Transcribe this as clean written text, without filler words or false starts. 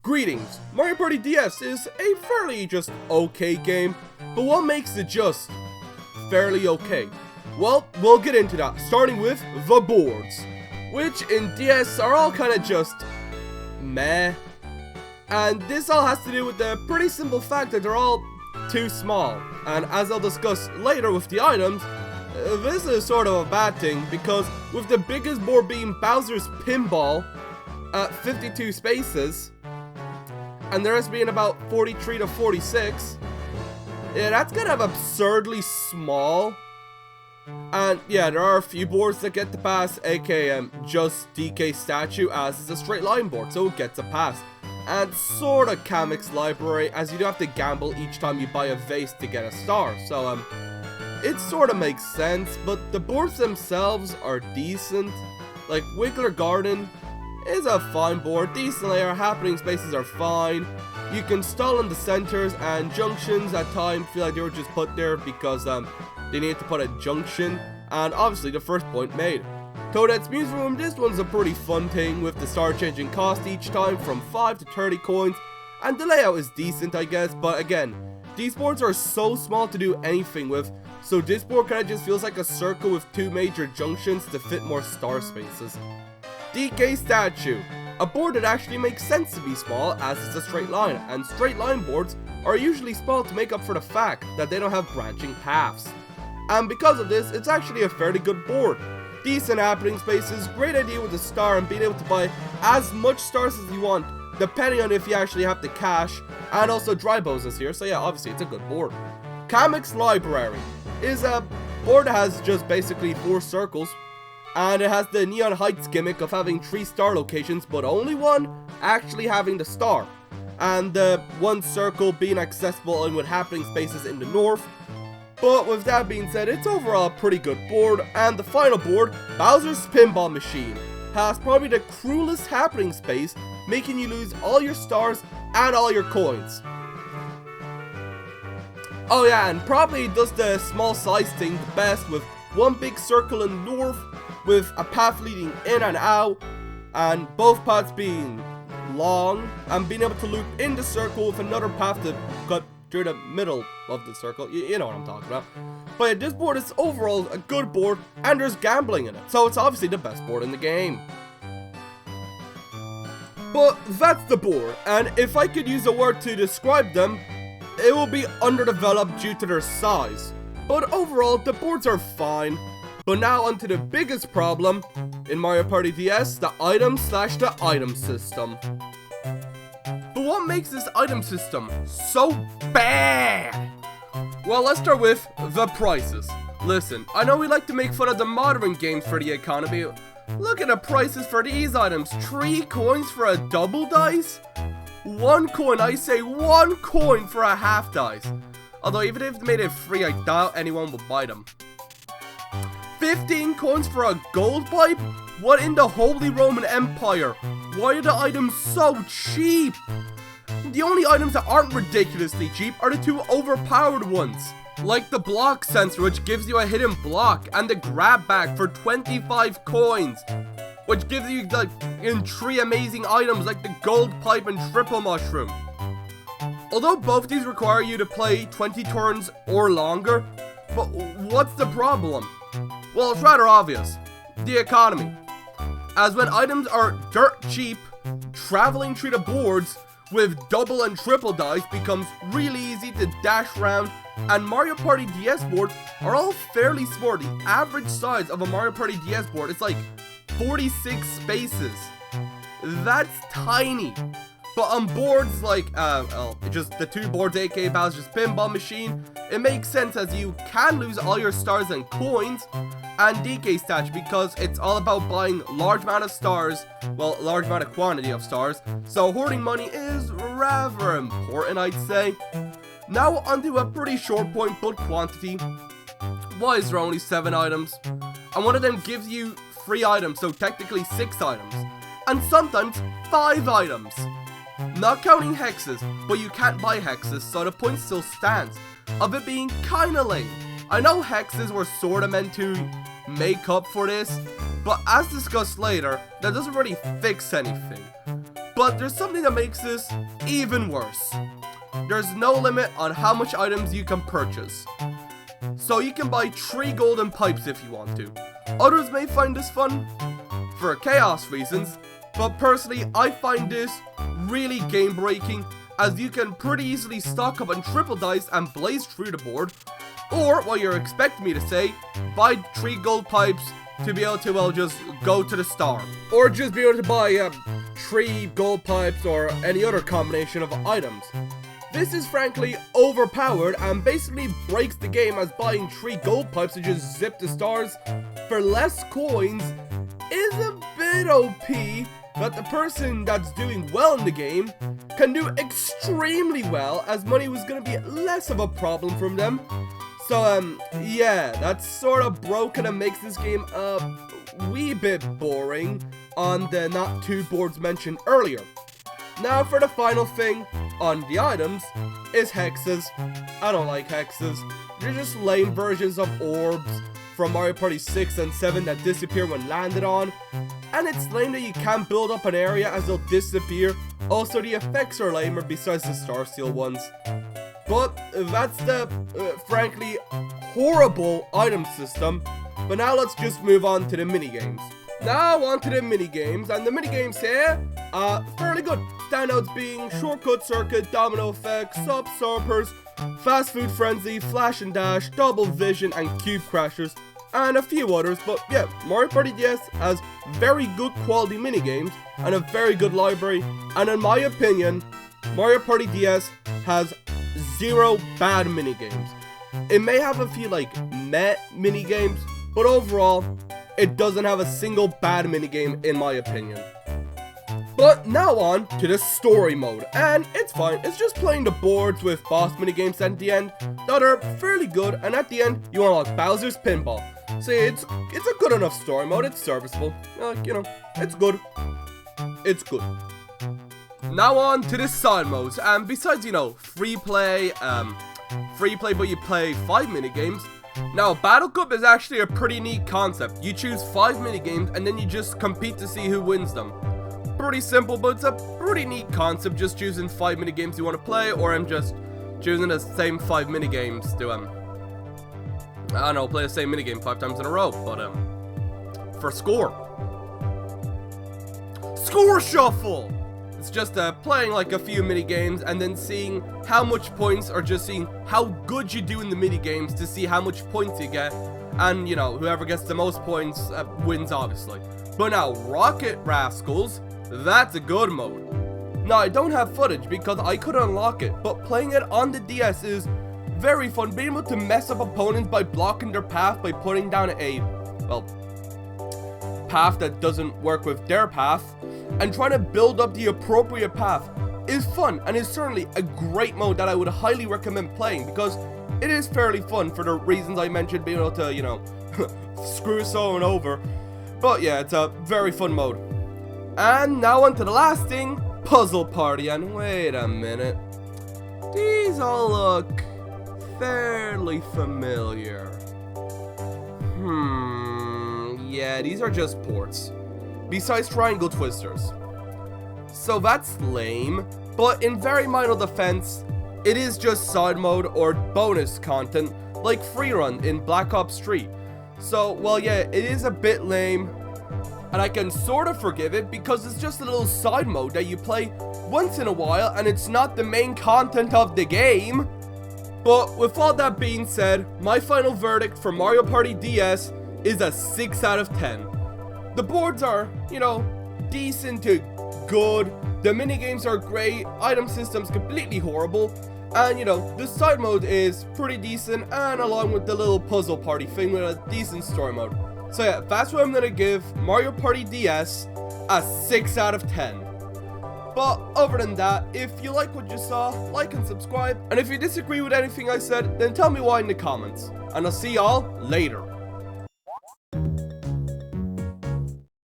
Greetings, Mario Party DS is a fairly just okay game, but what makes it just fairly okay? Well, we'll get into that, starting with the boards, which in DS are all kind of just meh. And this all has to do with the pretty simple fact that they're all too small, and as I'll discuss later with the items, this is sort of a bad thing, because with the biggest board being Bowser's Pinball at 52 spaces, and the rest being about 43 to 46, yeah, that's kind of absurdly small. And yeah, there are a few boards that get the pass, aka just DK Statue, as is a straight line board, so it gets a pass. And sorta Kamek's Library, as you do have to gamble each time you buy a vase to get a star, so it sorta makes sense, but the boards themselves are decent. Like Wiggler Garden is a fine board, decent layer, happening spaces are fine. You can stall in the centers, and junctions at times feel like they were just put there because they needed to put a junction, and obviously the first point made. Toadette's Music Room, this one's a pretty fun thing with the star changing cost each time from 5 to 30 coins, and the layout is decent I guess, but again, these boards are so small to do anything with, so this board kinda just feels like a circle with two major junctions to fit more star spaces. DK Statue, a board that actually makes sense to be small as it's a straight line, and straight line boards are usually small to make up for the fact that they don't have branching paths. And because of this, it's actually a fairly good board. Decent happening spaces, great idea with the star and being able to buy as much stars as you want, depending on if you actually have the cash, and also dry bows is here, so yeah, obviously it's a good board. Kamek's Library is a board that has just basically 4 circles, and it has the Neon Heights gimmick of having 3 star locations, but only one actually having the star, and the one circle being accessible and with happening spaces in the north. But with that being said, it's overall a pretty good board, and the final board, Bowser's Pinball Machine, has probably the cruelest happening space, making you lose all your stars and all your coins. Oh yeah, and probably does the small size thing the best, with one big circle in the north, with a path leading in and out, and both paths being long, and being able to loop in the circle with another path to cut through the middle of the circle. You know what I'm talking about. But yeah, this board is overall a good board, and there's gambling in it, so it's obviously the best board in the game. But that's the board, and if I could use a word to describe them, it will be underdeveloped due to their size. But overall, the boards are fine. But now onto the biggest problem in Mario Party DS, the item system. But what makes this item system so bad? Well, let's start with the prices. Listen, I know we like to make fun of the modern games for the economy. Look at the prices for these items. 3 coins for a double dice? 1 coin, I say 1 coin for a half dice. Although even if they made it free, I doubt anyone would buy them. 15 coins for a gold pipe? What in the Holy Roman Empire? Why are the items so cheap? The only items that aren't ridiculously cheap are the 2 overpowered ones, like the block sensor, which gives you a hidden block, and the grab bag for 25 coins, which gives you like in 3 amazing items like the gold pipe and triple mushroom. Although both these require you to play 20 turns or longer, but what's the problem? Well, it's rather obvious. The economy. As when items are dirt cheap, traveling through the boards with double and triple dice becomes really easy to dash around, and Mario Party DS boards are all fairly small. The average size of a Mario Party DS board is like 46 spaces. That's tiny. But on boards like, just the 2 boards, aka Bowser's Pinball Machine, it makes sense as you can lose all your stars and coins, and DK Statue, because it's all about buying large amount of stars, well, large amount of quantity of stars, so hoarding money is rather important, I'd say. Now onto a pretty short point, but quantity. Why is there only 7 items? And one of them gives you 3 items, so technically 6 items, and sometimes 5 items. Not counting hexes, but you can't buy hexes, so the point still stands, of it being kinda lame. I know hexes were sorta meant to make up for this, but as discussed later, that doesn't really fix anything. But there's something that makes this even worse. There's no limit on how much items you can purchase. So you can buy 3 golden pipes if you want to. Others may find this fun for chaos reasons, but personally I find this really game breaking, as you can pretty easily stock up on triple dice and blaze through the board, or what you're expecting me to say, buy 3 gold pipes to be able to, well, just go to the star. Or just be able to buy 3 gold pipes or any other combination of items. This is frankly overpowered and basically breaks the game, as buying 3 gold pipes to just zip the stars for less coins is a bit OP, but the person that's doing well in the game can do extremely well, as money was going to be less of a problem from them. So yeah, that's sort of broken and makes this game a wee bit boring on the not 2 boards mentioned earlier. Now for the final thing on the items is hexes. I don't like hexes. They're just lame versions of orbs from Mario Party 6 and 7 that disappear when landed on. And it's lame that you can't build up an area as they'll disappear. Also, the effects are lamer besides the Star Seal ones. But that's the, frankly, horrible item system. But now let's just move on to the minigames. Now on to the minigames, and the minigames here are fairly good. Standouts being Shortcut Circuit, Domino Effect, Sub Surfers, Fast Food Frenzy, Flash and Dash, Double Vision, and Cube Crashers, and a few others. But yeah, Mario Party DS has very good quality minigames and a very good library, and in my opinion, Mario Party DS has 0 bad minigames. It may have a few like meh minigames, but overall, it doesn't have a single bad minigame in my opinion. But now on to the story mode, and it's fine. It's just playing the boards with boss minigames at the end that are fairly good, and at the end you unlock Bowser's Pinball. So it's a good enough story mode. It's serviceable. You know, it's good. It's good. Now on to the side modes, and besides, you know, free play but you play 5 minigames. Now, Battle Cup is actually a pretty neat concept. You choose 5 minigames and then you just compete to see who wins them. Pretty simple, but it's a pretty neat concept, just choosing 5 minigames you want to play, or I'm just choosing the same 5 minigames to, I don't know, play the same minigame 5 times in a row, but, for score. Score Shuffle! It's just playing like a few minigames and then seeing how much points, or just seeing how good you do in the minigames to see how much points you get. And, you know, whoever gets the most points wins, obviously. But now, Rocket Rascals, that's a good mode. Now, I don't have footage because I could unlock it, but playing it on the DS is very fun. Being able to mess up opponents by blocking their path, by putting down a, well, path that doesn't work with their path, and trying to build up the appropriate path is fun, and is certainly a great mode that I would highly recommend playing, because it is fairly fun for the reasons I mentioned, being able to, you know, screw someone over. But yeah, it's a very fun mode. And now on to the last thing, Puzzle Party. And wait a minute, these all look fairly familiar. Yeah, these are just ports, besides Triangle Twisters. So that's lame, but in very minor defense, it is just side mode or bonus content like Free Run in Black Ops 3. So, well, yeah, it is a bit lame, and I can sort of forgive it because it's just a little side mode that you play once in a while, and it's not the main content of the game. But with all that being said, my final verdict for Mario Party DS is a 6 out of 10. The boards are, you know, decent to good, the minigames are great, item system's completely horrible, and, you know, the side mode is pretty decent, and along with the little puzzle party thing with a decent story mode. So yeah, that's what I'm gonna give Mario Party DS a 6 out of 10. But other than that, if you like what you saw, like and subscribe, and if you disagree with anything I said, then tell me why in the comments, and I'll see y'all later.